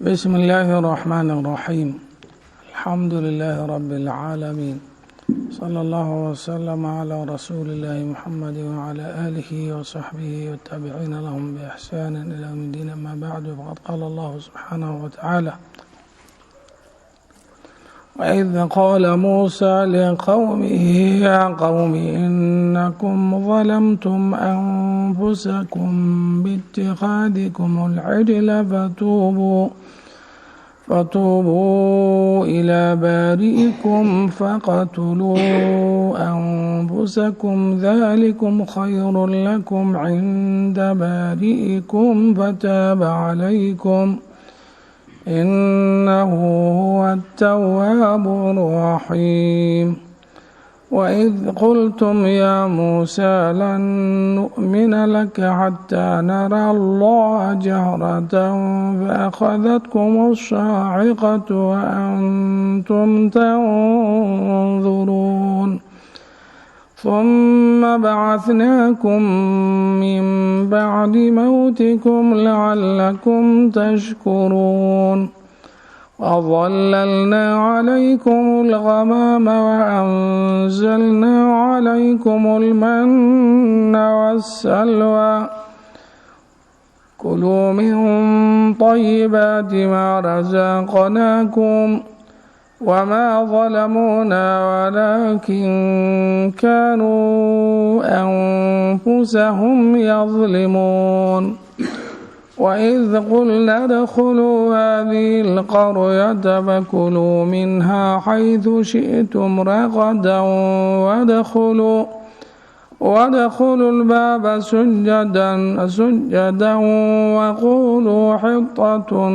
بسم الله الرحمن الرحيم. الحمد لله رب العالمين، صلى الله وسلم على رسول الله محمد وعلى آله وصحبه والتابعين لهم بإحسان إلى يوم الدين. أما بعد، فقد قال الله سبحانه وتعالى: وإذ قال موسى لقومه يا قوم إنكم ظلمتم أنفسكم باتخاذكم العجل فتوبوا إلى بارئكم فاقتلوا أنفسكم ذلكم خير لكم عند بارئكم فتاب عليكم إنه هو التواب الرحيم. وإذ قلتم يا موسى لن نؤمن لك حتى نرى الله جهرة فأخذتكم الصاعقة وأنتم تنظرون ثم بعثناكم من بعد موتكم لعلكم تشكرون وظللنا عليكم الغمام وأنزلنا عليكم المن والسلوى كلوا من طيبات ما رزقناكم وما ظلمونا ولكن كانوا أنفسهم يظلمون. وإذ قلنا ادخلوا هذه القرية فكلوا منها حيث شئتم رغدا وادخلوا الباب سجدا وقولوا حطة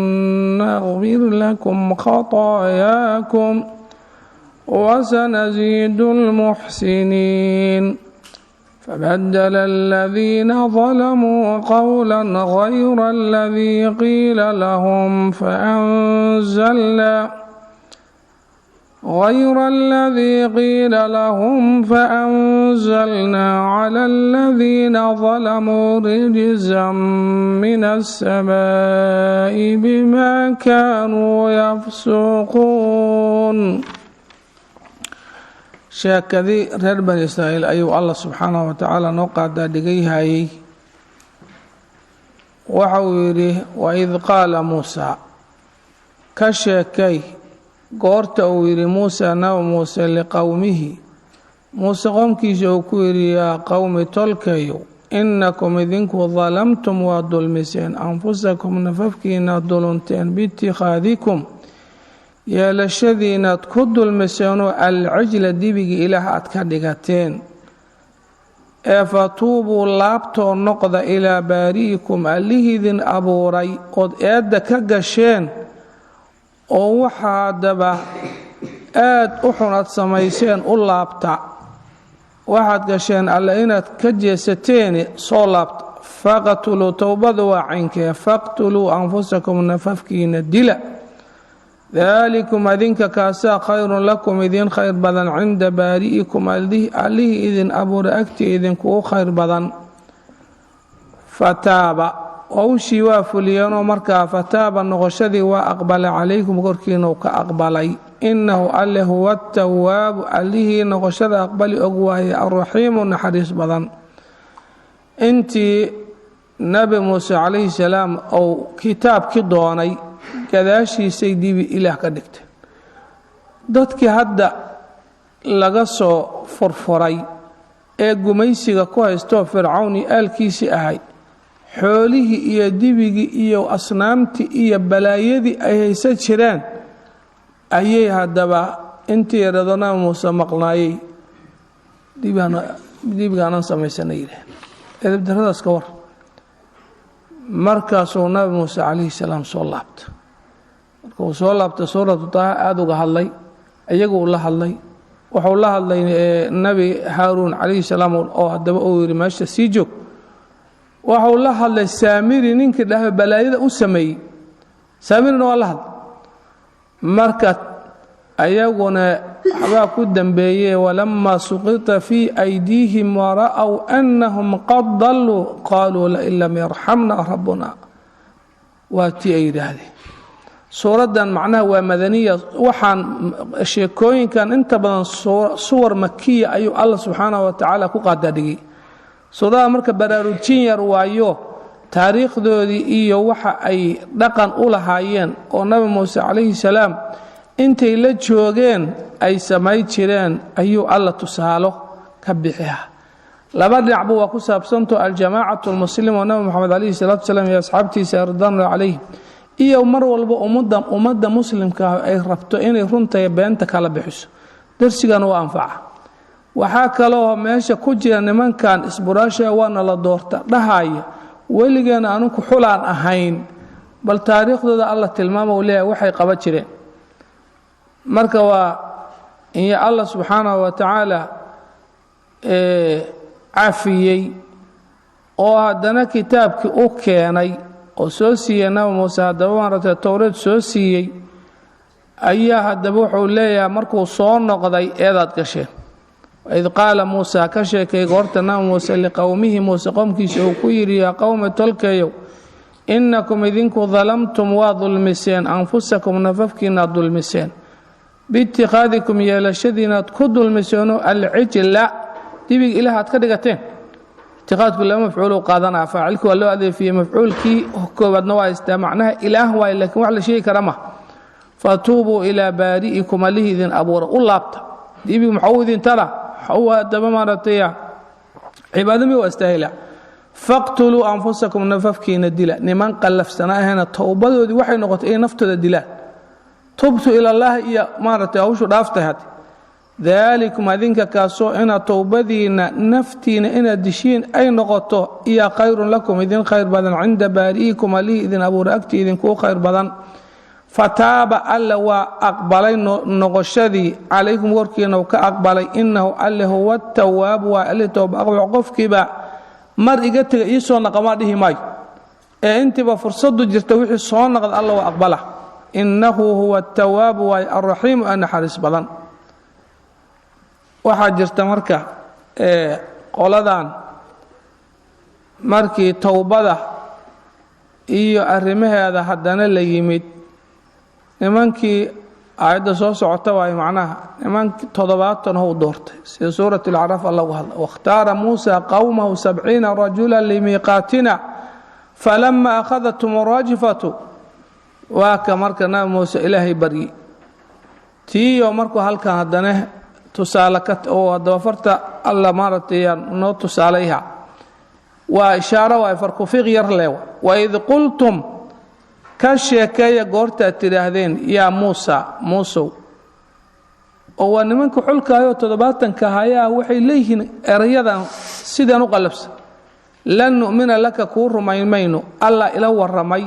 نغفر لكم خطاياكم وسنزيد المحسنين. فبدل الذين ظلموا قولا غير الذي قيل لهم فأنزلنا على الذين ظلموا رجزا من السماء بما كانوا يفسقون. sheekadii reer bani israa'iil ayuu allah subxaanahu wa tacaala noo qaadaa dhigayhayey. waxa uu yidhi waid qaala muusaa, ka sheekay goorta uu yidhi muusaa nabi muuse liqowmihi, muuse qowmkiisa uu ku yidhi yaa qowmi tolkayow innakum idinku dalamtum waa dulmiseen anfusakum nafafkiinaad dulunteen biitikhaadikum yeelashadiinaad ku dulmiseenoo alcijla dibigi ilaah aad ka dhigateen ee fatuubuu laabtoo noqda ilaa baari'ikum allihiidin abuuray ood eedda ka gasheen oo waxaa haddaba aad u xun aad samayseen u laabta, waxaad gasheen alle inaad ka jeesateeni soo laabta. faqtuluu towbada waa caynkee faqtuluu anfusakum nafafkiina dila daalikum adinka kaasaa khayrun lakum idin khayr badan cinda baari'ikum allihii idin abuura agtii idinkugu khayr badan. fataaba howshii waa fuliyeenoo markaa fataaba noqoshadii waa aqbalay calaykum korkiinuu ka aqbalay. innahu alle huwa tawaabu allihii noqoshada aqbali og waaye alraxiimu naxariis badan. intii nabi muuse calayhi salaam ou kitaabki doonay gadaashiisay dibi ilaah ka dhigteen. dadkii hadda laga soo furfuray ee gumaysiga ku haystoo fircawn iyo aalkiisii ahay, xoolihii iyo dibigii iyo asnaamtii iyo balaayadii ay haysan jireen ayay haddaba intii yarado nabi muuse maqnaayey dibigaanan samaysana yidhaheen. edabdaradaas ka war. markaasuu nabi muuse calayhi salaam soo laabta. marka uu soo laabta suuratu taaha aada uga hadlay, iyagu la hadlay. wuxuu la hadlay nabi haaruun calayhi salaam oo haddaba uu yidhi meesha sii joog. waxuu la hadlay saamiri ninkii dhaha balaayada u sameeyey, saamirina waa la hadlay. marka ayaguna waxbaa ku dambeeyey walamaa suqita fii aydiihim wara'w annahum qad daluu qaaluu lain lam yarxamna rabbuna waa tii ay yidhaahdeen suuradan macnaha waa madaniya waxaan sheekooyinkan inta badan suwar makiya ayuu Allah subhanahu wa ta'ala ku qaadadhigay suurada marka baraarujin yar waayo taariikhdoodii iyo waxa ay dhaqan u lahaayeen oo nabi Muuse calayhi salaam intay la joogeen ay samay jireen ayuu Allah tusaalo ka bixiyaa laba dhinac waa ku saabsanto al-jamaa'atu al-muslima nabi Muhammad calayhi salaatu salaam iyo asxaabtiisa radhiyallahu calayhi iyo mar walba ummadda muslimka ay rabto inay runta beenta kala bixiso darsigan waa anfaca waxa kale oo meesha ku jira nimankan isburaasha waana la doorta dhahaya weligeena aanu ku xulaan ahayn bal taariikhdooda Allah tilmaamo u leeyahay waxay qaba jireen marka waa in Allah subhanahu wa ta'ala afiyay oo hadana kitaabkii u keenay oo soo siiyay nabi Muuse hadaba maarata Tawreed soo siiyay ayaa hadaba wuxuu leeyahay markuu soo noqday eedaad gasheen إذ قال موسى كشيكي غورتنا موسى لقومه موسى قومكيس وكيري يا قوم تلكيو إنكم إذنكم ظلمتم وظلمسين أنفسكم نففكنا ظلمسين باتخاذكم يا لشدنا تكدوا المسيون العجل لا تبي إلها تكدقتين اتخاذكم لا مفعول وقادنا فاعلك ولا هذا في مفعول كي كوبد نوا استمعناها إله وإلكم وعلى شيء كرمه فتوبوا إلى بارئكم له ذن أبور الله ديبي محوذين ترى هو دبا مرتيا عبادمي واستاهلا فاقتلوا انفسكم نففكين الدلا نمان قلف سنه هنا توبدودي waxay noqotay naftooda dilaan tubtu ila allah ya marata awshu dhaaftay dhalikum adinka kaaso ina toobadiina naftiina ina dishiin ay noqoto iya khayrun lakum idin khayr badan inda baariikum ali idin abu raakti idin ku khayr badan فتاب الله وأقبل نقشدي عليكم وركينا وكأقبل إنه الله هو التواب وأله توب أقف كبا مر إجت يسون قماده ماي أنت بفرصة جرتوي صون قد الله وأقبله إنه هو التواب والرحيم أنا حارس بدن وحاجر تمركه قولدان مركي توبة إيو أرمه هذا حدنا اللي يميت nimankii aayada soo socota way macnaha nimankii 7 hoo doortay sida suuratul araf Allah wahal waqtara Musa qawmahu 70 rajulan limiqatina falamma akhadhatum rajfatu wa kamarkana Musa ilaahi bari tiyo markuu halkan hadana tusaalakat oo dafarta Allah maratiyan no tusaaleeha wa ishaara wa farqu fi ghayr leew wa id qultum كشيكايا غورتا تيراهدين يا موسى oo nimanka xulkaayo 7 ka haya waxay leeyihiin erayadan sidaan u qalabsan lan nu'mina laka ku rumaymayno alla ila waramay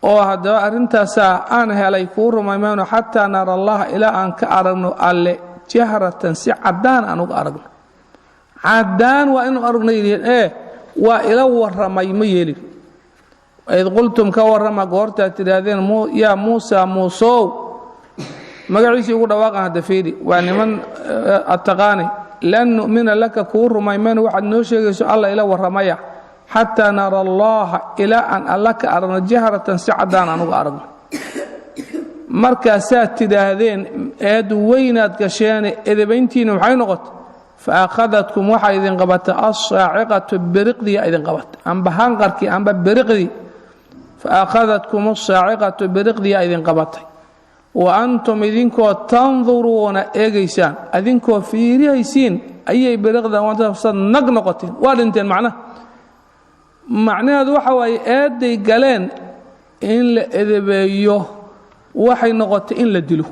oo hada arintaas aan helay ku rumaymayno hatta nara allah ila aan ka aragno alle jahratan si cadaan aan uga aragno cadaan waa inuu aragno waa ila waramay ma yeelin إذ قلتم كورما غورتا ترادين يا موسى مغعيسي ugu dhawaaqan hada fiiri waa niman ataqaani lan nu'mina laka kuur mayman waxad noo sheegayso alla ila waramaya hatta nara allah ila an allaka arna jahratan sa'adan anugu aragno marka saatidaahdeen eed weynaad gasheen eedabayntiina waxay noqotay فأخذتكم waxay idin qabata as-sa'iqatu biriqdi idin qabata amba hanqarki amba biriqdi فأخذتكم الصاعقة برقدي أذن قبطي وأنتم إذنكو تنظرون إيجيسان إذنكو في ريسين أي برقدة وأنتم نقنقتين وارنتين معنى هذا وحوى آدي قالين إن لإذبايوه وحي نقط إن لدلو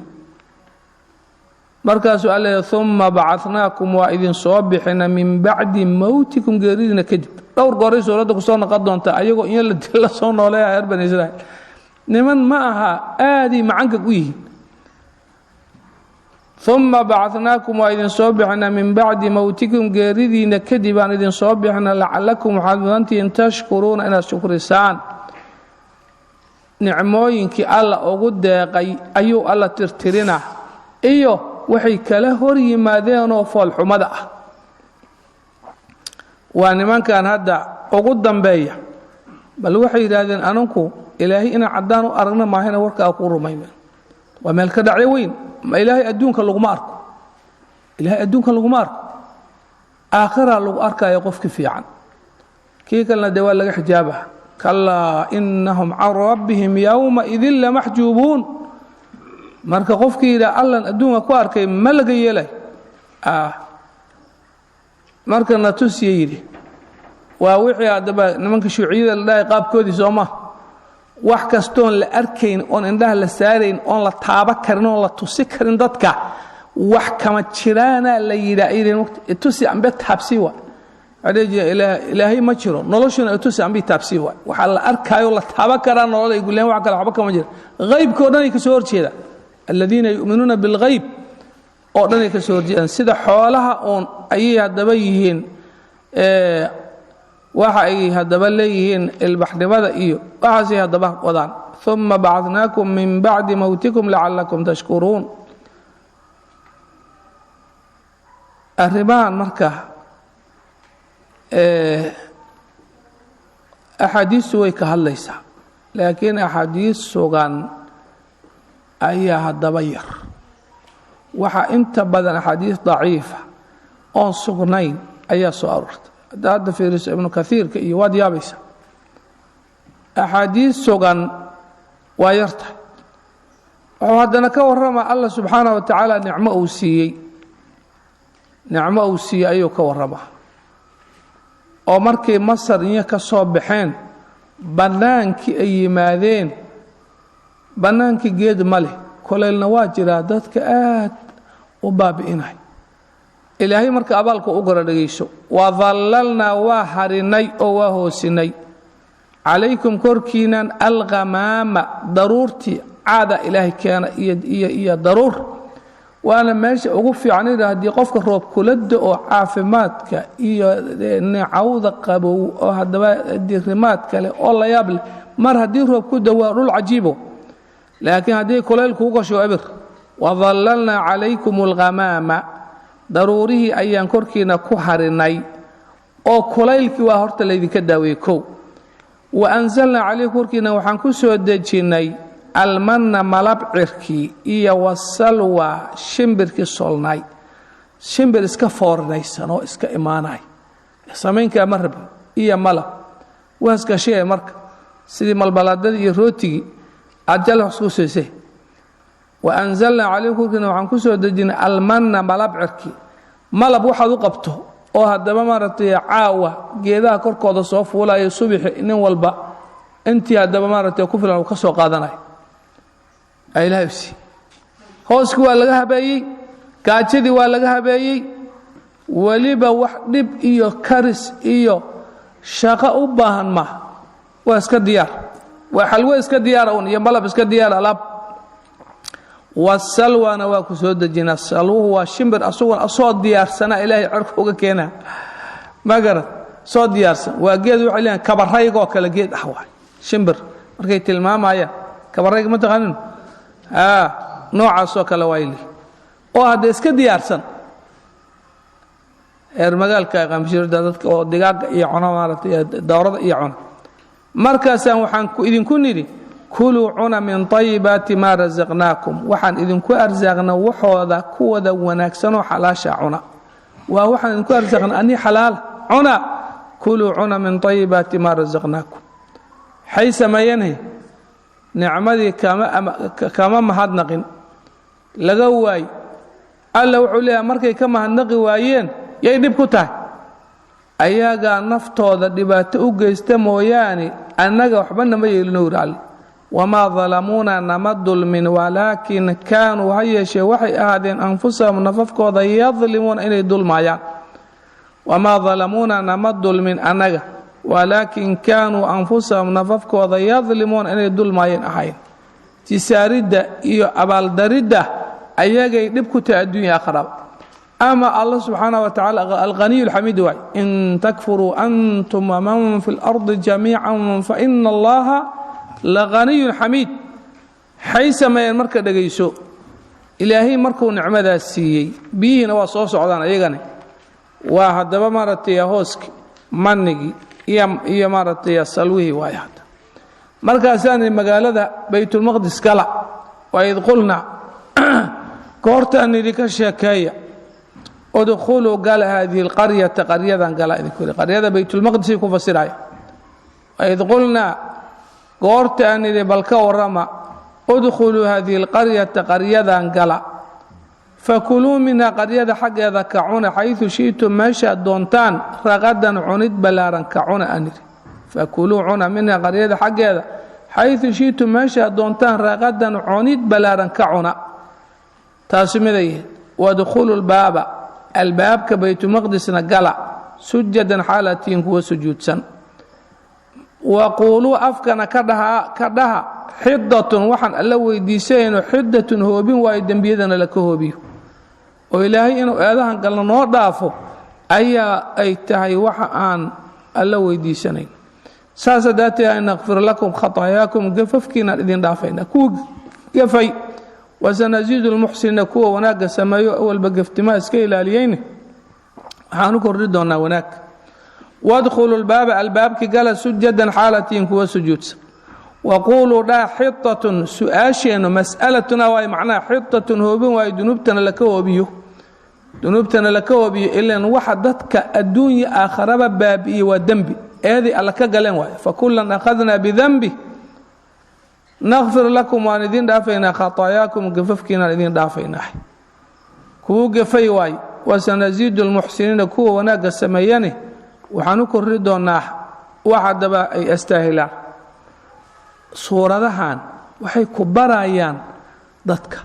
مركز سؤال ثم بعثناكم وإذن صبحنا من بعد موتكم قريدنا كذب دور قري سورة كسونا قدونتا أيغو إن لا دل سونا ولا بني إسرائيل نمن معها آدي معك قوي ثم بعثناكم وإذن صبحنا من بعد موتكم قريدنا كذب أن إذن صبحنا لعلكم حظنتين تشكرون إن الشكر سان نعموينك الله أقول داقي أيو الله ترترنا إيو waxay kala hor yimaadeen oo fool xumada ah waa nimankan hadda ugu dambeeya bal waxay yiraahdeen ananku إلهي إن عدانو أرغنا ما هنا ورك أقول رميمين وما الكدع وين ما إلهي أدونك اللغمارك إلهي أدونك اللغمارك آخرها لغ أركا يقف كفيعا كي كلنا دوال لك حجابها كلا إنهم عن ربهم يومئذ لمحجوبون marka qofkii ila allan adduunka ku arkay ma laga yeelay marka na tusiyay waa wixii hadaba nimanka shuuciyada la dhaay qaabkoodii Sooma wax kastoon la arkayn oo indhaha la saarayn oo la taaba karin oo la tusi karin dadka wax kama jiraana la yiraahdo waqti tusi ambe taabsi waa adeeji ilaahay ma jiro noloshuna tusi ambe taabsi waa waxa la arkayo la taaba karaan nolol ay guleen wax kale waxba kama jiro qaybkoodan ay ka soo horjeeda الذين يؤمنون بالغيب oo dhan ay ka soo horjeedaan sida xoolaha oo ay hadaba yihiin waxa ay hadaba leeyihiin ilbaxnimada iyo waxa ay hadaba wadaan thumma ba'athnakum min ba'di mawtikum la'allakum tashkurun arriban marka ahadiis way ka hadlaysaa laakiin ahadiis sugan ayaa hadaba yar waxa inta badan ahadiis daciifa oo sugnayn ayaa soo aroortay hada fiiris ibn kathir iyo wadiyabisa ahadiis sugan waa yarta oo hadana ka warrama Allah subhanahu wa ta'ala nicmo uu siiyay ayuu ka warrama oo markii Masar iyo ka soo baxeen banaankii ay yimaadeen banaanki geed male koleelna waa jira dadka aad u baabi'inay ilaahay marka abaalku u gara dhageyso wa dhallalna wa harinay oo waa hoosinay alaykum korkiinan alghamama darurti aada ilaahay keena iyo daruur waana meesha ugu fiican hadii qofka roob kulada oo caafimaadka iyo neecawda qabow oo hadaba dirimaad kale oo la yaab leh mar hadii roob ku dawaa dhul cajiibo لكن هذه كليل كوغشو أبر وظللنا عليكم الغمامة ضروريه أيان كركينا كحرناي أو كليل كوا هرت الذي كداويكو وأنزلنا عليه كركينا وحنكو سودجيناي المن ملاب عركي إيا والسلوى شمبركي صولناي شمبر اسكا فورناي سنو اسكا إيماناي سامين كامرب إيا ملاب واسكا شيء مرك سيدي مالبلاد يروتي أجل حسوسه وأنزلنا عليكم كنا وعنكسو دجنا المن ملاب عركي ملاب واحد قبته أو هذا ما مرتي عاوة جيدا كركودا صوف ولا يصبح إن والبا أنت هذا ما مرتي كفر أو كسو قادناي أي لا يفسي هوسك ولا هبايي كاتشدي ولا هبايي وليبا وحدب إيو كارس إيو شقا أباهن ما واسك ديار وحلوة اسك ديارون يمبلب اسك ديار ألاب والسلوى نواكو سود جنا السلوى هو شمبر أصوات ديار سنة إلهي عرفوك كينا ما قرأت صوت ديار سنة وقيدوا علينا كبر رايقو كلا قيد أحوال شمبر مركيت الماء مايا كبر رايق متغنن نوع صوك لوايلي وهذا اسك ديار سنة المجال كمشير دادك أو دقاق يعنا مالتي دورة يعنا مركزا وحن إذن كنيري كلوا عنا من طيبات ما رزقناكم وحن إذن كو أرزقنا وحوذا كوذا ونكسنو حلاشا عنا وحن إذن كو أرزقنا أني حلال عنا كلوا عنا من طيبات ما رزقناكم حيث ما ينهي نعمدي كما مهدنقين لغواي ألا وحوليها مركي كما هدنقي وايين يدب كتاه ayaga naftooda dhibaato u geystay mooyaane annaga waxbana ma yeelino raali wama zalamuna namadul min walakin kanu hayashe waxay ahaadeen anfusahum nafafkooda yadlimun inay dulmayaan wama zalamuna namadul min annaga walakin kanu anfusahum nafafkooda yadlimun inay dulmayeen ahayn tisaaridda iyo abaaldaridda ayagay dhib ku tahay adduunka aakhirada أما الله سبحانه وتعالى الغني الحميد واي إن تكفروا أنتم ومن في الأرض جميعا فإن الله لغني حميد حيث ما ينمرك دقيسو إلهي مركو نعمة السيئي بيه نواصوص عدان أيغاني واحد دبا مارتي يا هوسك منغي إيا مارتي يا سلوه واي هذا markaasaan magaalada baytulmaqdis gala waid qulna goortaan idinka sheekeeya udkhuluu gala haadihi alqaryata qaryadan gala idinku qaryada baytulmaqdis ku fasiraya waid qulna goortaan idin balka warama udkhuluu haadihi alqaryata qaryadan gala fakuluu minha qaryada xaggeeda ka cuna xayثu shiئtum meeshaad doontaan raqadan cunid ballaaran ka cuna aniri fakuluu cuna minha qaryada xaggeeda xayثu shiئtum meeshaad doontaan raqadan cunid ballaaran ka cuna taasi midaye wadkhuluu lbaaba albaabka baytulmaqdisna gala sujadan xaalatiin kuwa sujuudsan waquuluu afkana ka dhaha xidatun waxaan alla weydiisayno xidatun hoobin waayo dembiyadana laka hoobiyo oo ilaahay inuu eedahan galno noo dhaafo ayaa ay tahay waxa aan alla weydiisanayn saasa daateed an nakfir lakum khataayakum gafafkiinaan idin dhaafayna kuwa gafay wasanaziidu lmuxsiniina kuwa wanaagga sameeyo awalba gaftimaa iska ilaaliyeyne waxaan u kordhi doonaa wanaag wadkhuluu lbaaba albaabki gala sujadan xaalatiin kuwa sujuudsan waquuluu dhaa xitatun su-aasheennu mas'alatuna waay macnaha xitatun hoobin waayo dunuubtana laka hoobiyo ilan waxa dadka adduunya aakharaba baabi'iye waa dembi eedii alla ka galeen waayo fakullan akhadnaa bidanbi nakfir lakum waan idin dhaafaynaa khataayakum gafafkiinaan idin dhaafaynaa kuwu gafay waayo wasanasiidu lmuxsiniina kuwa wanaagga sameeyane waxaan u korri doonaa wax haddaba ay astaahilaan suuradahan waxay ku barayaan dadka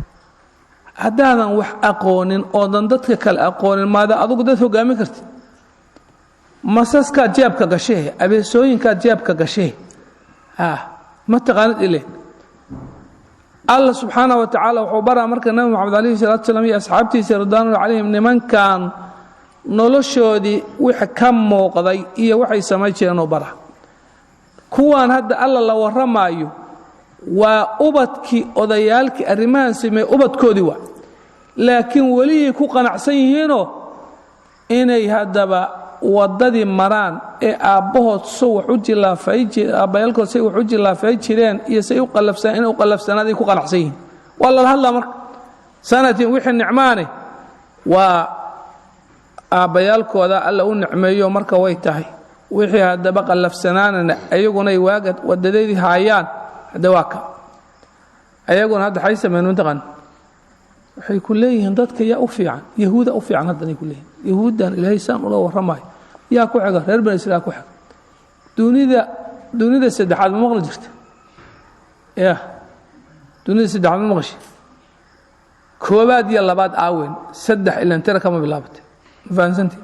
haddaadan wax aqoonin oodan dadka kale aqoonin maada adugu dad hogaamin kartid masaskaad jeebka gashee abeesooyinkaad jeebka gashee ma taqaanid ileen alla subxaana wa tacaala wuxuu baraa marka nabi moxamed alayhi salatu salaam iyo asxaabtiisa ridwaanullah calayhim nimankan noloshoodii wix ka muuqday iyo waxay samayn jireenoo bara kuwaan hadda alla la warramaayo waa ubadkii odayaalkii arrimahan sameeye ubadkoodii waa laakiin weliyay ku qanacsan yihiinoo inay haddaba waddadii maraan ee aabbahood aabbayaalkood say wax u jilaafay jireen iyo say inay u qallafsanaaday ku qanacsan yihiin waa lala hadlaa marka sanatin wixii nicmaane waa aabbayaalkooda alla u nicmeeyo marka way tahay wixii haddaba qallafsanaanana ayagunay waaga wadadeydii haayaan hadda waa ka ayaguna hadda xay sameyn mataqaan waxay ku leeyihiin dadka yaa u fiican yahuuda u fiican haddanay ku leeyihin yahuuddan ilaahay saan ula warramaayo yaa ku xiga reer bani israa'iil ku xiga dunida saddexaad ma maqli jirta dunida saddexaad ma maqashay koobaad iyo labaad aaweyn saddex ilantira kama bilaabatay ma fahansantii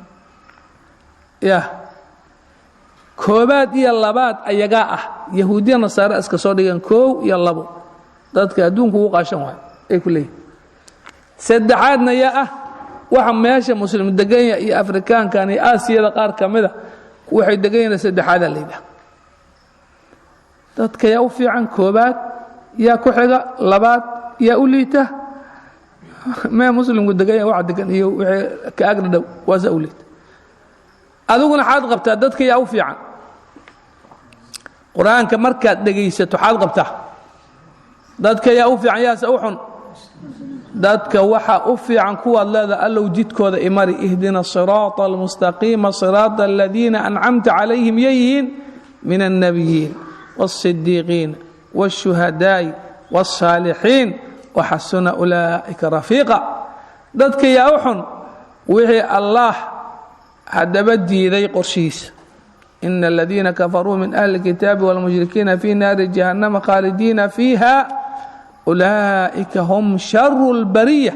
koobaad iyo labaad ayagaa ah yahuudiya nasaare iska soo dhigeen 1 iyo 2 dadka adduunku ugu qaashan waay ay ku leeyihin saddexaadna yaa ah waxa meesha muslim degan yahay iyo afrikaankan iyo aasiyada qaar ka mida waxay degan yihiin saddexaada leeyahay dadka yaa u fiican koobaad yaa ku xiga labaad yaa u liita ma muslimku degan yahay waxa degan iyo wixii ka agna dhow waasa u liita adiguna xaad qabtaa dadka yaa u fiican quraanka markaad dhageysato xaad qabtaa dadka yaa u fiican yaase u xun dadka waxa u fiican kuwaad leedahay allow jidkooda imari ihdina siraata almustaqiima siraata aladiina ancamta calayhim yayihiin min annabiyiin waasidiiqiin waashuhadaa'i wasaalixiin waxasuna ulaa'ika rafiiqa dadka yaa u xun wixii allaah haddaba diiday qorshihiisa ina aladiina kafaruu min ahli اlkitaabi wاlmushrikiina fii naari jahannama khaalidiina fiiha ulaa'ika hum sharu اlbariya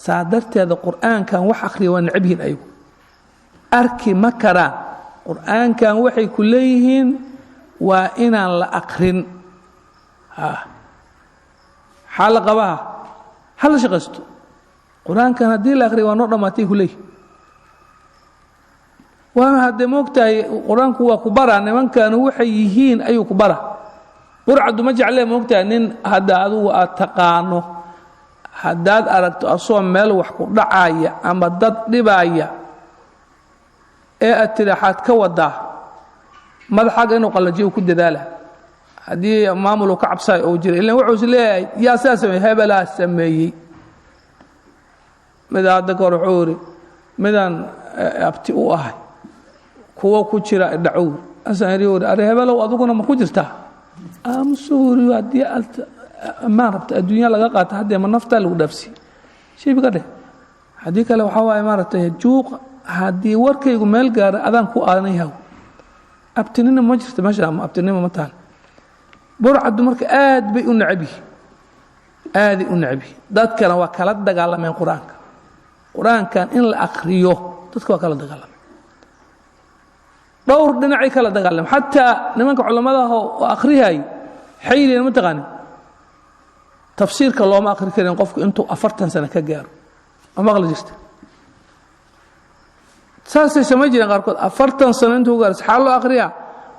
saa darteeda qur'aankan wax akhriya waa necab yihiin ayagu arki ma karaan qur'aankan waxay ku leeyihiin waa inaan la akrin xaa la qabaha ha la shaqaysto qur'aankan haddii la akhriya waa noo dhammaatay ku leeyihin waana haddee moogtahay qur-aanku waa ku bara nimankaanu waxay yihiin ayuu ku bara burcadu ma jeclee moogtahay nin hadda adugu aad taqaano haddaad aragto asoo meel wax ku dhacaya ama dad dhibaya ee aad tidaaxaad ka wadaa madaxaaga inuu qallajiyo ku dadaala haddii maamulu ka cabsay oo jira ilaa wuxuu isleeyahay yaa saasay hebelaa sameeyay midaada kor xuuri midaan abti u ahay kuwa ku jira dhacow asariyo ari hebelow aduguna ma ku jirtaa amsuuri hadii ma rabta adduunyo laga qaato hadii ma nafta lagu dhaafsi shay biga dheh hadii kale waxa waay maartay juuq hadii warkaygu meel gaar adaan ku aanayhaw abtinina ma jirto meesha ma abtinina ma taal burcad marka aad bay u nacabi dadkana waa kala dagaalameen quraankan in la akhriyo dadka waa kala dagaalameen dhowr dhinacay kala dagaalameen hatta nimanka culimada oo akhriyay xayleen ma taqaan tafsiirka looma akhri karin qofku intuu 40 sano ka gaaro ama qala jirta saasay sama jireen qaarkood 40 sano intuu gaaro sax loo akhriyaa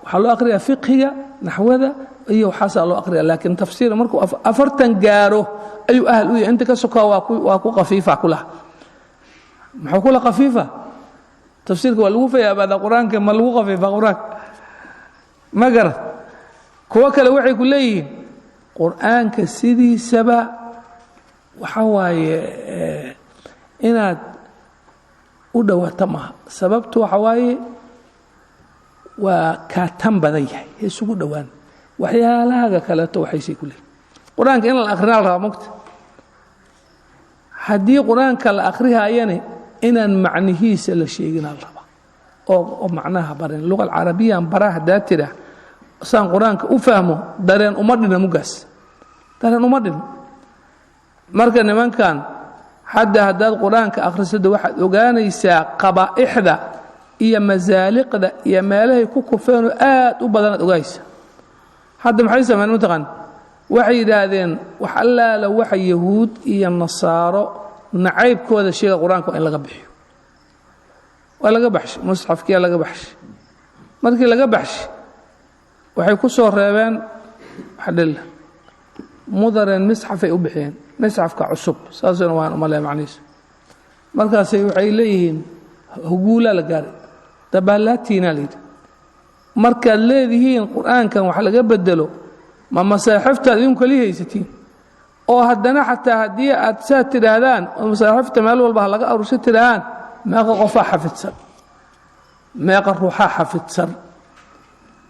waxa loo akhriyaa fiqhiga naxwada iyo waxa loo akhriyaa laakiin tafsiir markuu 40 gaaro ayu ahl u yahay inta ka sokaa waa ku qafiifa kula maxaa kula qafiifa tafsiirka waa lagu fayaabada quraanka ma lagu qafiifa quraanka ma garad kuwa kale waxay ku leeyihiin quraanka sidiisaba waxa waaye inaad u dhawaato ma sababtu waxa waaye waa ka tan badan yahay isugu dhawaan waxyaalaha kale to waxay si ku leeyihiin quraanka in la akhriyo la maqto hadii quraanka la akhriyaayane inaan macnihiisa la sheegin la raba oo macnaha baran luqad carabiyan baraha daatira saan quraanka u fahmo dareen uma dhina mugaas dareen uma dhina marka nimankan haddaad quraanka akhrisado waxaad ogaanaysaa qabaa'ixda iyo masaaliqda iyo meelahay ku kufeen aad u badan ogaaysa hadda maxay sameeyeen mutaqan waxay yiraahdeen wax allaala waxa yahuud iyo nasaaro nacaybkooda sheega quraanka in laga bixiyo waa laga baxshay musxafkiya laga baxshay markii laga baxshay waxay ku soo reebeen xadil mudaran musxafay u bixiyeen musxafka cusub saasana waan uma leeyahay macnihiisa markaas waxay leeyihiin huguula la gaaray dabalatina leed marka leedihiin quraankan wax laga bedelo ma masaaxifta idin kali haysatiin oo haddana xataa hadii aad saa tiraadaan oo masaaxifta meel walba laga aruursho tiraan meeqa qof xafidsan meeqa ruuxa xafidsan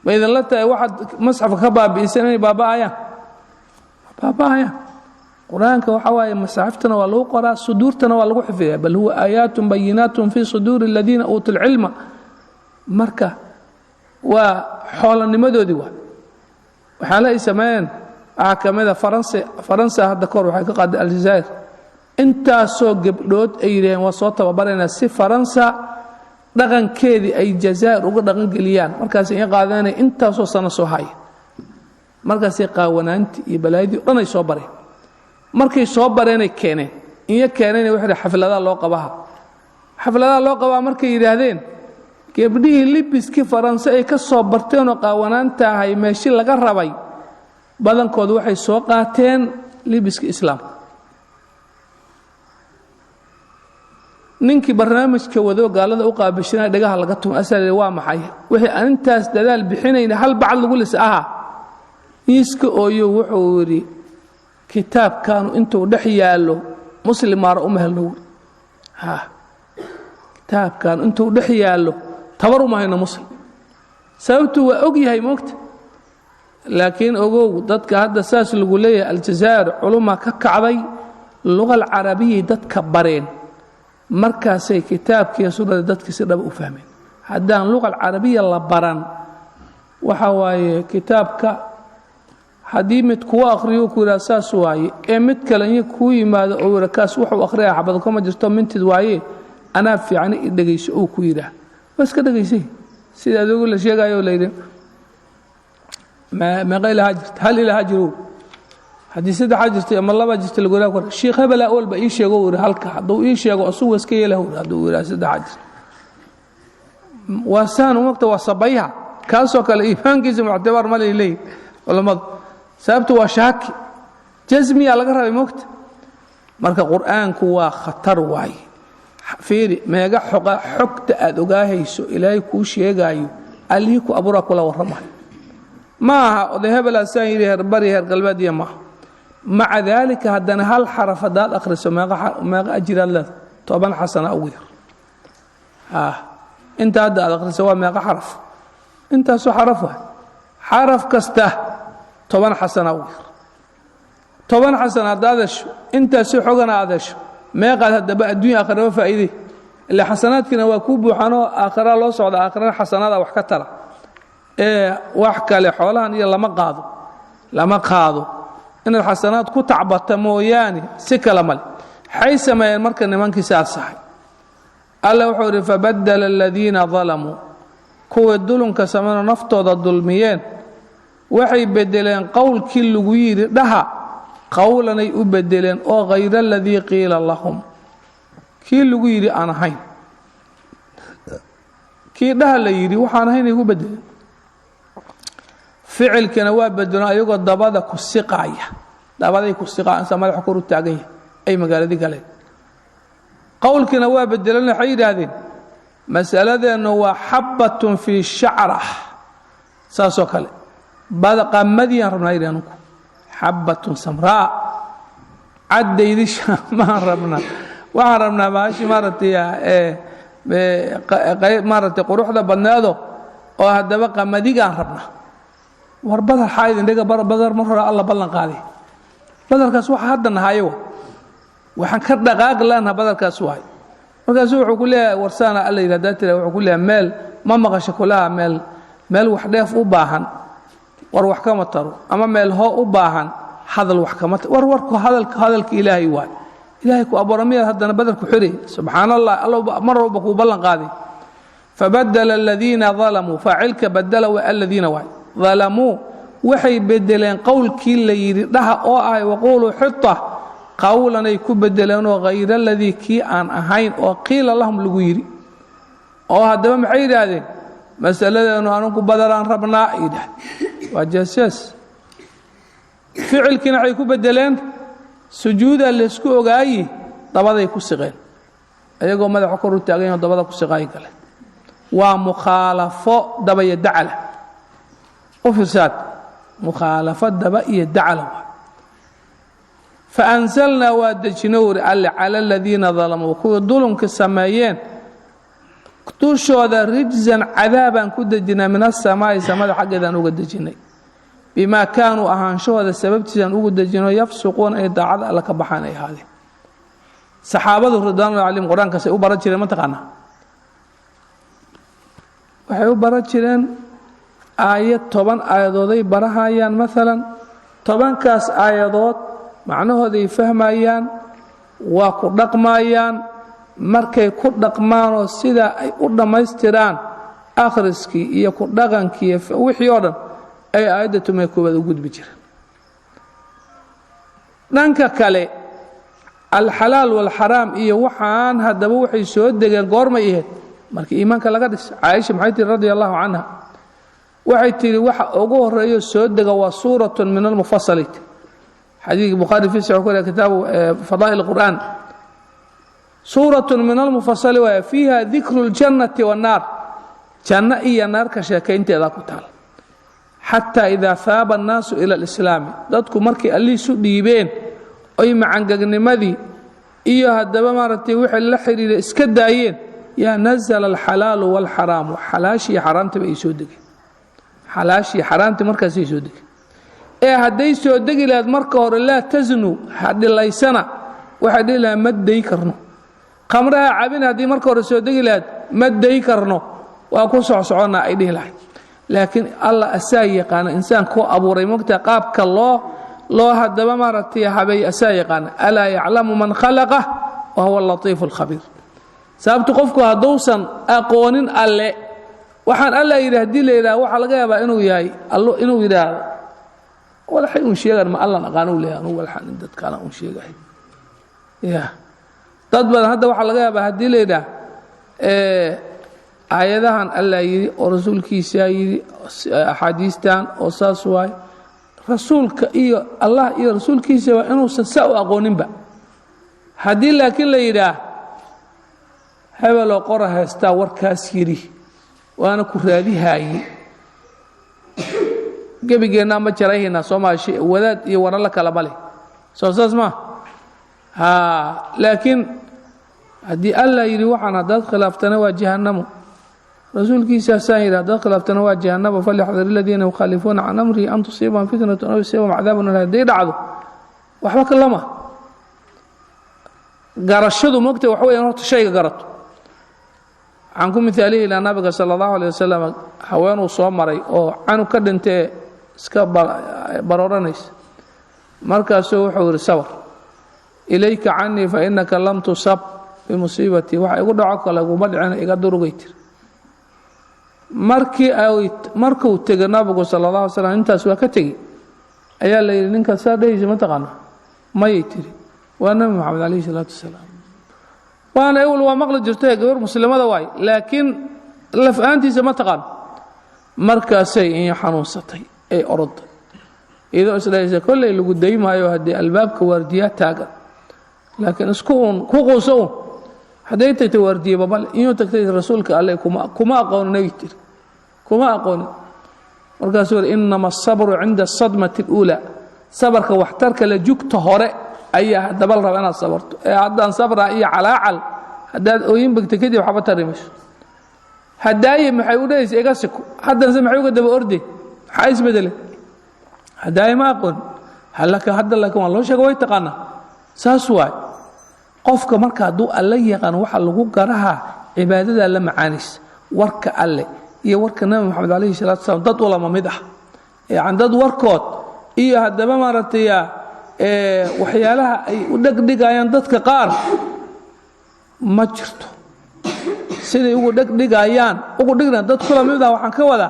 baydan la tahay waxa masxafka ka baabiisanay baabaaya quraanka waxa waaye masaaxiftana waa lagu qoraa suduurtana waa lagu xifdiyaa bal huwa aayatun bayinatun fi suduri alladina utul ilma marka waa xoolanimadoodii waxa la ismeen kamida faransa hadda kor waxay ka qaaday aljazair inta soo gabdhood ay yireen waa soo tababarayna si faransa dhaqankeedii ay jazair uga dhaqan galiyaan markaas ay qaadanay inta soo sano soo hay markaas ay qaawanaanti iyo balaaydi dhan ay soo bareen markay soo bareenay keeneen waxa xafladaha loo qabaa markay yiraahdeen gabdhihii libiski faransa ay ka soo barteen oo qaawanaanta ahay meeshii laga rabay badankoodu waxay soo qaateen libiska islaamka ninkii barnaamijka wado gaalada u qaabishnaa dhagaha laga tumo asal waa maxay wixii arintaas dadaal bixinayna hal bacad lagu lisaha iska ooyo wuxuu yiri kitaabkan intuu dhex yaalo muslimaar u mehelno kitaabkan intuu dhex yaalo tabar uma hayno muslim sababtu waa og yahay moogta laakiin ogow dadka hadda saas lagu leeyahay aljazair culuma ka kacday luqad carabiga dadka bareen markaasay kitaabkiisa sunnada dadka si dhab u fahmeen haddaan luqad carabiga la baran waxa waaye kitaabka hadii mid ku akhriyo ku raasas waaye ee mid kale in ku yimaado oo warkaas wuxuu akhriyaa xabad kuma jirto mintid waaye ana fiican dhageyso oo ku yiraah bas ka dhageysay sida adigu la sheegayo leeyahay ما قيل هاجرت هل إلى هاجروا حديث ده هاجرت أما الله باجرت اللي قلنا الشيخ هبل أول بأيش يقول هلك حدو إيش يقول أسوء سكية له هدو رأس ده هاجر وسان وقت وصبيها كاسو كالإيمان كيزم اعتبار مالي ليه ولا مض سبت وشاك جزمي على قرب وقت مرك القرآن كوا خطر واي فيري ما يجا حقت أدوجاه يسوع إلهي كوش يجايو عليكو أبورك ولا ورمه maaha oday hebel asaan yidhi herbari heer galbeed iyo maaha maca daalika haddana hal xaraf haddaad akhriso meeqa ajiraad leeda 10 xasana ugu yar inta hadda aad akhriso waa meeqa xaraf intaasoo xaraf waay xaraf kasta 10 xasana ugu yar 10 xasana haddaad hesho intaasoo xogana aad hesho meeqaad haddaba adduunya aakhiraba faa'iiday ilaa xasanaadkiina waa kuu buuxanoo aakhira loo socda aakhirana xasanaada wax ka tara wax kale xoolahan iyo lama qaado inaad xasanaad ku tacbata mooyaane si kala male xay sameeyeen marka nimankii saasahay alla wuxuu yidhi fabaddala aladiina dalamuu kuwii dulunka sameeyeen naftooda dulmiyeen waxay bedeleen qowlkii lagu yidhi dhaha qowlanay u bedeleen oo hayra aladii qiila lahum kii lagu yidhi aan ahayn kii dhaha la yidhi waxaan ahayn ay ku bedeleen ficilkana waa bedeleen ayagoo dabada ku siqaaya dabaday ku siqaan sa madaxa kor u taagan yahay ay magaaladii galeen qowlkina waa bedeleen waxay yidhaahdeen masaladeenu waa xabbatun fii shacrah saasoo kale badaqamadiyaan rabnaa yidhi anugu xabbatun samraa caddaydi maan rabnaa waxaan rabnaa maashi maaragtay quruxda badneedo oo haddaba qamadigaan rabnaa war badar xaa idin dhiga badar mar hore alla ballan qaaday badarkaas waxa hadda nahayo waxaan ka dhaqaaqi laanaha badarkaas waay markaasuu wuxuu ku leeyahay warsaana alla yidhi haddaa tira wuxuu ku leeyahay meel ma maqasho kulaha meel wax dheef u baahan war wax kama taro ama meel hoo u baahan hadal wax kama taro warku hadalka ilaahay waay ilaahay ku abuura miyaad haddana badarku xiri subxaana allah alla mar walba kuu ballan qaaday fabaddala aladiina dalamuu faacilka badala waa aladiina waay dalamuu waxay bedeleen qowlkii la yidhi dhaha oo ahay waquuluu xita qowlanay ku bedeleenoo hayra aladii kii aan ahayn oo qiila lahum lagu yidhi oo haddaba maxay yidhaahdeen masaladeenu anugu badaraan rabnaa yidhaah waa jaasaas ficilkiina waxay ku bedeleen sujuudaa laysku ogaayi dabaday ku siqeen ayagoo madaxa kor u taagan yaho dabada ku siqaayi kale waa mukhaalafo daba iyo dacala u fiirsaad mukhaalafo daba iyo dacala waa faanzalnaa waa dejino wuri alle cala aladiina dalamuu kuwii dulumka sameeyeen dushooda rijzan cadaabaan ku dejinay min asamaa'i samada xaggeedaan uga dejinay bimaa kaanuu ahaanshahooda sababtiisaan ugu dejino yafsuquuna ay daacada alla ka baxaan ay ahaadeen saxaabadu ridwaanullah calayhim qur-aankaasay u baran jireen mataqaanaa waxay u baran jireen aayad 10 aayadooday barahayaan maalan 10kaas aayadood macnahooday fahmayaan waa ku dhaqmayaan markay ku dhaqmaanoo sidaa ay u dhammaystiraan akhriskii iyo ku dhaqankii wixii oo dhan ay aayadda 10 u gudbi jireen dhanka kale alxalaal walxaraam iyo waxaan haddaba waxay soo degeen goormay ahayd markii iimaanka laga dhisay caaisha maxay tihi radia allahu canha waxay tihi waxa ugu horeeyo soo dega waa suuratun min almufasalati xadiidkii bukhaari fi saxiix ku leeyahay kitaabu fadaa'il alqur'aan suuratun min almufasali waa fiiha dikru ljannati wannaar janno iyo naar ka sheekaynteeda ku taal xataa idaa faaba annaasu ila alislaami dadku markay alliisu dhiibeen oy macangagnimadii iyo haddaba maaragtay wixii la xidhiidha iska daayeen yaa nazala alxalaalu waalxaraamu xalaashii xaraamtaba ay soo degeen xalaashii xaraamtii markaasay soo degeen ee hadday soo degi lahayd marka hore laa tasnu ha dhilaysana waxay dhihi lahaa ma day karno khamraha cabin haddii marka hore soo degi lahayd ma day karno waa ku socsoconnaa ay dhihi lahayd laakiin allah asaa yaqaana insaanka ku abuuray mogtaa qaabka loo haddaba maaragtay habeey asaa yaqaana alaa yaclamu man khalaqa wa huwa alatiifu alkhabiir sababtu qofku hadduusan aqoonin alle waxaan alla yidhi haddii la yidhaha waxaa laga yaabaa inuu yahay inuu yidhaahdo walaxay un sheegaan ma allan aqaano u leeyahay anugu walxaan in dadkaana un sheegahay ya dad badan hadda waxaa laga yaabaa haddii la yidhaah aayadahan alla yidhi oo rasuulkiisaa yidhi axaadiistan oo saas waay rasuulka iyo allah iyo rasuulkiisa waa inuusan saa u aqooninba haddii laakiin la yidhaah hebeloo qora haystaa warkaas yidhi waana ku raadihaaye gebigeena ma jarayna Soomaaliya wadaad iyo warala kala bale soo saasma laakiin hadii alla yiri waxaan dad khilaaftana waa jahannamo rasuulkiisa saayira dad khilaaftana waa jahannamo falyahdhar alladheena yukhalifuna an amri an tusibahum fitnatun aw yusibahum adhabun hadii dhacdo waxba kalama garashadu moogtay wax weeyaan horta shayga garato aan ku midaalihi ila nabiga sallallahu alayhi wasallam haweenuu soo maray oo aanu ka dhintay iska barooranaysa markaasuu wuxuu yiri sabar ilayka anni fa innaka lam tusab bi musibati waxa igu dhaco kale ugu dhicin iga durugaytir markuu tagay nabiga sallallahu alayhi wasallam intaas waa ka tagay ayaa la yiri ninka saadaysi ma taqaan ma yitiri waa nabi maxamed alayhi salatu wasallam وانا اول ومقل جرتها غير مسلمه واي لكن لفانتي ما تقان markaasay in xanuunsatay ay orod iyadoo isleeyay kulay lagu daymayo hadii albaabka wardiya taagan laakiin isku ku qoso haday tagtay wardiya babal inuu tagtay rasuulka alle kuma aqoonay tir kuma aqoon markaasuu inma as-sabru 'inda as-sadmati al-ula sabarka waxtarka la jugta hore ayaa dabal raba inaad sabarto haddaan sabra iyo calaacal haddaad ooyin bagta kadib waxba tarimayso hadaaye maxay u dhaysay iga siko haddaan maxay uga daba orday maxay isbedele hadaaye ma aqoon halka hadda laakiin waa loo sheegay way taqaana saas waay qofka marka hadduu alla yaqaan waxa lagu garaha cibaadada la macaanis warka alle iyo warka nabi maxamed alayhi salaatu wasallam dad wala mid ah aan dad warkood iyo hadaba maartaya waxyaalaha ay u dhagdhigayaan dadka qaar ma jirto siday ugu dhagdhigayaan ugu dhigna dad kala mid ah waxaan ka wada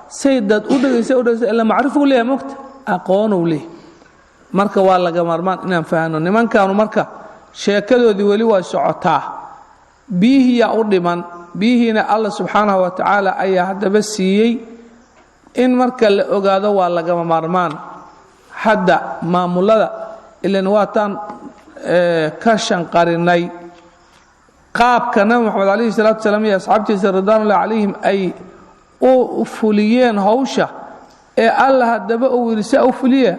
saydad u dhagaysa ila macrifu leeyahay moogta aqoon u leeyahay marka waa laga marmaan inaan faahno nimankaanu marka sheekadoodii wali waa socotaa bihiya u dhiman bihina Allah subhanahu wa ta'ala ayaa hadaba siiyay in marka la ogaado waa laga marmaan hadda maamulada ilaan waatan ka shanqarinay qaabka nabi maxamed alayhi salaatu wasalaam iyo asxaabtiisa radhiyallahu alayhim ay u fuliyeen hawsha Allah hadaba uu wirisa u fuliya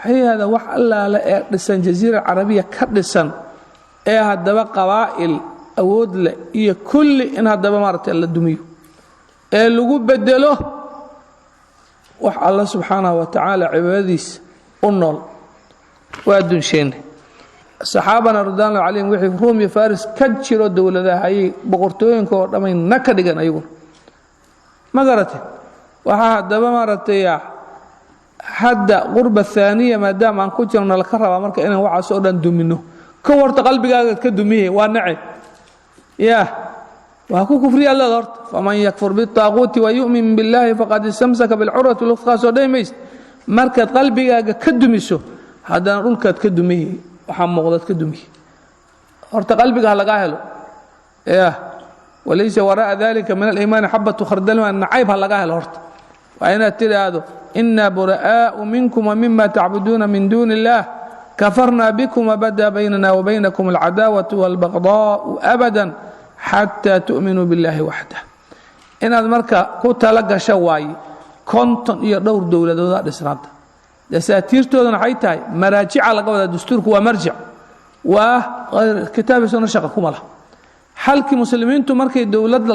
hayada wax Allah la dhisan jasiira arabiya ka dhisan hadaba qabaa'il awood la iyo kulli in hadaba maartay la dumiyo lagu bedelo wax Allah subhanahu wa ta'ala cibaadadiisa ونول وادون شين صحابنا رضي الله عليهم وحي روم فارس كجيرو دولده هي بقرتوينكو دمين نك دغن ايغو ما غرتي waxa daba maartay hadda qurba thaniya maadaama aan ku jirno la ka raba marka inaan waxa soo dhan dumino ka warta qalbigaaga ka dumiye waa nacay waa ku kufriya Allah dort faman yakfur bit taaguti wa yu'min billahi faqad istamsaka bil urwati al wuthqa soo daymays markaad qalbigaaga ka dumiso hadaan dhulkaad ka dumiye waxa muuqdad ka dumiye horta qalbiga laga helo walaysa waraa dhalika min al-iiman habatu khardal wa na'ib laga helo horta wa ina tiraado inna buraa'u minkum wa mimma ta'buduna min dunillah kafarna bikum wa bada baynana wa baynakum al-adawatu wal baghdha'u abadan hatta tu'minu billahi wahdahu inaad marka ku tala gasho waay konton iyo dhowr dawladooda dhisnaanta dasaatiirtoodana waxay tahay maraajica laga wada dastuurku waa marjic waa kitaab soo shaqo kuma laha halkii muslimiintu markay dawladda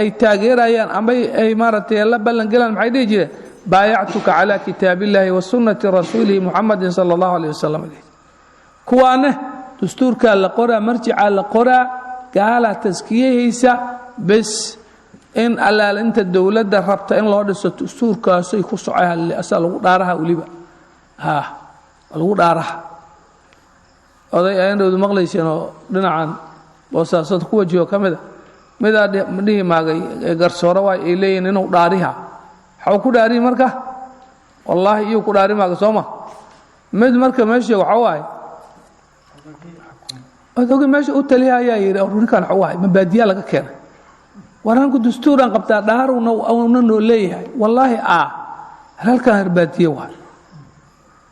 ay taageerayaan ama ay maartay la ballan galaan maxay dhigi jireen baayactuka ala kitaabillahi wa sunnati rasuulihi muhammadin sallallahu alayhi wasallam kuwaana dastuurka la qoraa marjica la qoraa gaala taskiyaysa bas in allaal inta dawladda rabta in loo dhiso dastuurkaas ay ku socayaan asal lagu dhaaraha waliba lagu dhaaraha oday ayandoodu maqlayseen oo dhinacan boosaasad ku wajiyo kamida midii maagay garsooro way ay leeyeen inuu dhaariha xaw ku dhaari marka wallahi iyo ku dhaari maaga sooma mid marka meesha waxa waay adoog meesha u taliya ayaa yiri runkan waxa waay mabaadiya laga keenay waranku dastuuran qabta dhaaruna oo noo leeyahay wallahi halkan herbaadiye waay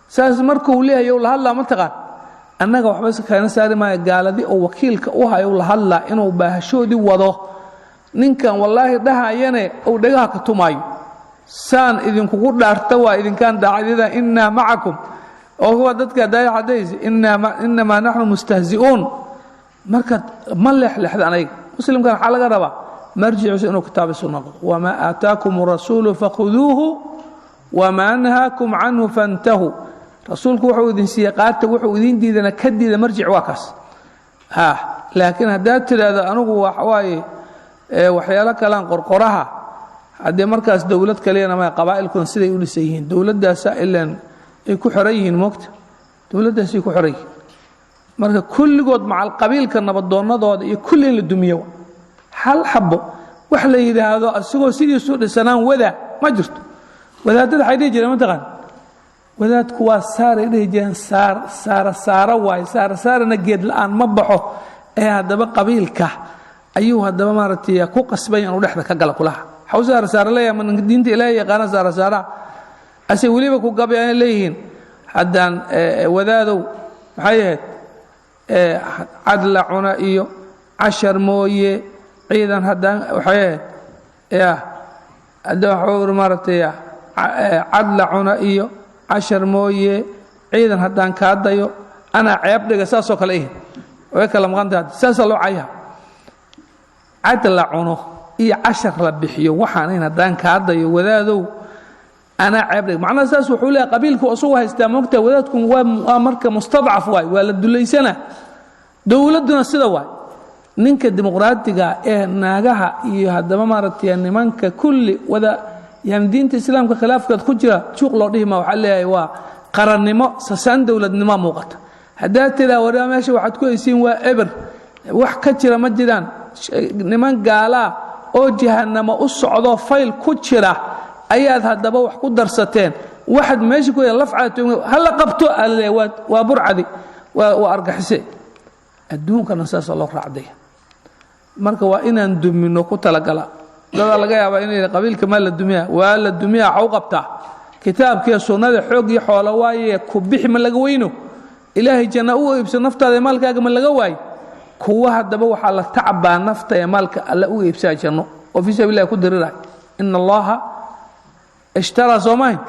saas markuu leeyahay la hadla ma taqaan annaga waxba iska keenay saari ma gaaladii oo wakiilka u hayo la hadla inuu baahashoodi wado ninkan wallahi dhahayane oo dhagaha ka tumayo saan idinkugu dhaarta waa idinkaan daacadida innaa macakum oo huwa dadka daaya cadays innamaa naxnu mustahzi'uun marka ma leexleexda aniga muslimkan waxaa laga rabaa marjiciisu inuu kitaab isu noqdo wamaa aataakum rasuulu fakhuduuhu wamaa nahaakum canhu fantahuu rasuulku wuxuu idin siiyey qaata wuxuu idin diidana ka diida marjic waa kaas laakiin haddaad tidhaahdo anigu waxawaaye waxyaalo kalaan qorqoraha haddee markaas dowlad kaliyana ma qabaa'ilkuna siday u dhisan yihiin dowladdaasa ilaan ay ku xoran yihiin moogta dowladdaasay ku xoran yihiin marka kulligood macal qabiilka nabadoonnadooda iyo kulli in la dumiyo hal xabo wax la yidhaahdo asigoo sidiisu dhisanaan wadaa ma jirto wadaadada waxay dhihi jireen mataqaan wadaadku waa saaray dhihi jireen saara waaye saarana geed la'aan ma baxo ee haddaba qabiilka ayuu haddaba maaragtay ku qasbay inuu dhexda ka gala kulaha xaw saara leeyahay man diinta ilaahay yaqaana saara asay weliba ku gabayaan leeyihiin haddaan wadaadow maxay ahayd cadla cuna iyo cashar mooye ciidan haddaan waxay ahayd hadda waxuu maaragtay cadla cuna iyo cashar mooye ciidan haddaan kaa dayo anaa ceeb dhiga saasoo kale ihin way kala maqantahay saasaa loo cayaha cadla cuno iyo cashar la bixiyo waxaan in haddaan kaa dayo wadaadow anaa ceeb dhiga macnaha saas wuxuu leeyahay qabiilku isugu haystaa moogtaa wadaadku waa marka mustadcaf waay waa la dulaysanaa dowladduna sida waay ninka dimuqraadiga ee naagaha iyo haddaba maaragtay nimanka kulli wada yani diinta islaamka khilaafkaad ku jira juuq loo dhihi maa waxaa leeyahay waa qarannimo sasaan dowladnimo muuqata haddaad tiraa waraa meesha waxaad ku haysiin waa eber wax ka jira ma jiraan niman gaalaa oo jahannamo u socdo fayl ku jira ayaad haddaba wax ku darsateen waxaad meesha ku lafcaad hala qabto waa burcadi waa argaxise adduunkana saasa loo raacday marka waa inaan dumino ku talagala dada laga yaabaa inay qabiilka ma la dumiya waa la dumiya xaw qabtaa kitaabkiiyo sunnada xoog iyo xoolo waaye ku bixi ma laga weyno ilaahay janna u iibsan naftaada maalkaaga ma laga waay kuwa haddaba waxaa la tacbaa nafta ee maalka alla u iibsaa janno oo fi sabiilillahi ku diriray inna allaha ishtara soomahin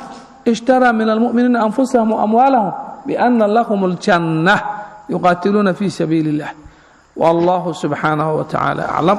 ishtara min almu'minina anfusahum wa amwaalahum bianna lahum aljanna yuqaatiluuna fi sabiili illah والله سبحانه وتعالى أعلم